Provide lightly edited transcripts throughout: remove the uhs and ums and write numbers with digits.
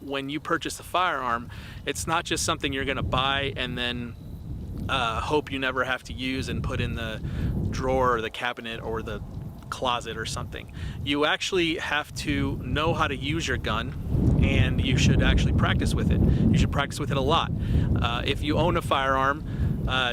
When you purchase a firearm, it's not just something you're going to buy and then hope you never have to use and put in the drawer or the cabinet or the closet or something. You actually have to know how to use your gun, and you should actually practice with it. You should practice with it a lot. If you own a firearm,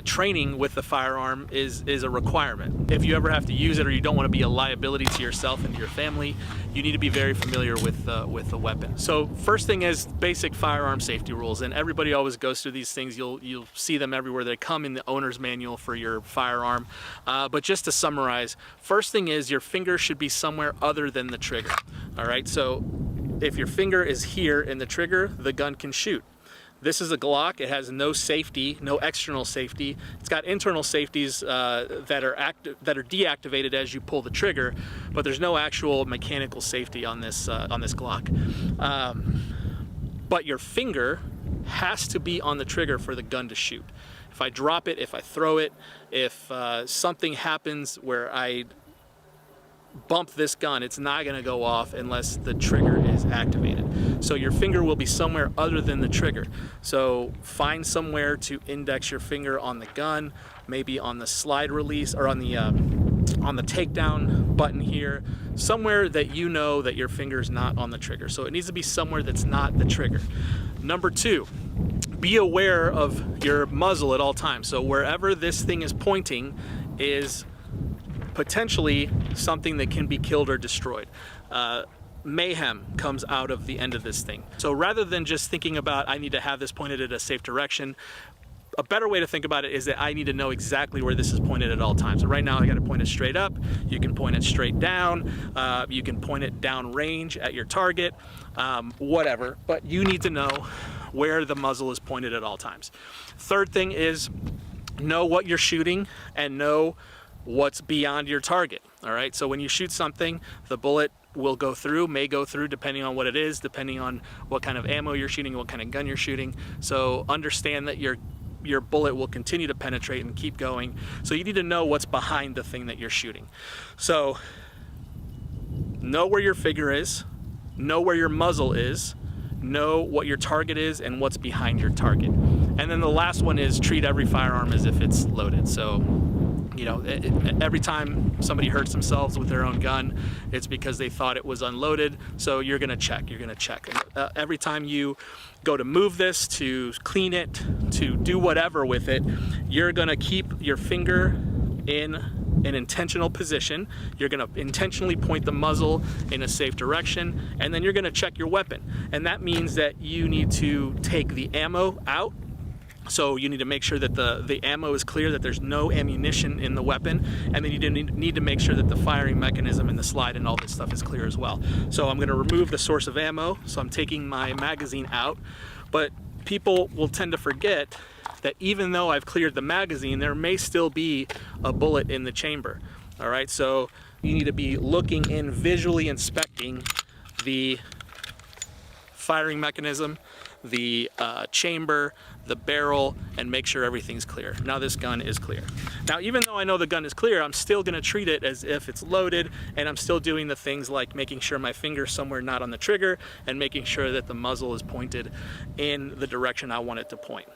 training with the firearm is a requirement. If you ever have to use it or you don't want to be a liability to yourself and to your family, you need to be very familiar with the weapon. So first thing is basic firearm safety rules, and everybody always goes through these things. You'll see them everywhere. They come in the owner's manual for your firearm. But just to summarize, first thing is your finger should be somewhere other than the trigger. All right, so if your finger is here in the trigger, the gun can shoot. This is a Glock. It has no safety, no external safety. It's got internal safeties that are deactivated as you pull the trigger, but there's no actual mechanical safety on this Glock. But your finger has to be on the trigger for the gun to shoot. If I drop it, if I throw it, if something happens where I bump this gun, it's not going to go off unless the trigger is activated. So your finger will be somewhere other than the trigger. So find somewhere to index your finger on the gun, maybe on the slide release or on the takedown button here, somewhere that you know that your finger is not on the trigger. So it needs to be somewhere that's not the trigger. Number two, be aware of your muzzle at all times. So wherever this thing is pointing is potentially something that can be killed or destroyed. Mayhem comes out of the end of this thing. So rather than just thinking about, I need to have this pointed at a safe direction, a better way to think about it is that I need to know exactly where this is pointed at all times. So right now I got to point it straight up. You can point it straight down. You can point it down range at your target, whatever. But you need to know where the muzzle is pointed at all times. Third thing is know what you're shooting and know what's beyond your target. All right, so when you shoot something, the bullet will go through, may go through, depending on what it is, depending on what kind of ammo you're shooting, what kind of gun you're shooting. So understand that your bullet will continue to penetrate and keep going. So you need to know what's behind the thing that you're shooting. So know where your figure is, know where your muzzle is, know what your target is and what's behind your target. And then the last one is treat every firearm as if it's loaded. So you know, every time somebody hurts themselves with their own gun, it's because they thought it was unloaded. So you're gonna check. Every time you go to move this, to clean it, to do whatever with it, you're gonna keep your finger in an intentional position. You're gonna intentionally point the muzzle in a safe direction, and then you're gonna check your weapon. And that means that you need to take the ammo out. So you need to make sure that the ammo is clear, that there's no ammunition in the weapon, and then you need to make sure that the firing mechanism and the slide and all this stuff is clear as well. So I'm going to remove the source of ammo, so I'm taking my magazine out, but people will tend to forget that even though I've cleared the magazine, there may still be a bullet in the chamber. All right, so you need to be looking in, visually inspecting the firing mechanism, the chamber, the barrel, and make sure everything's clear. Now this gun is clear. Now even though I know the gun is clear, I'm still gonna treat it as if it's loaded, and I'm still doing the things like making sure my finger's somewhere not on the trigger and making sure that the muzzle is pointed in the direction I want it to point.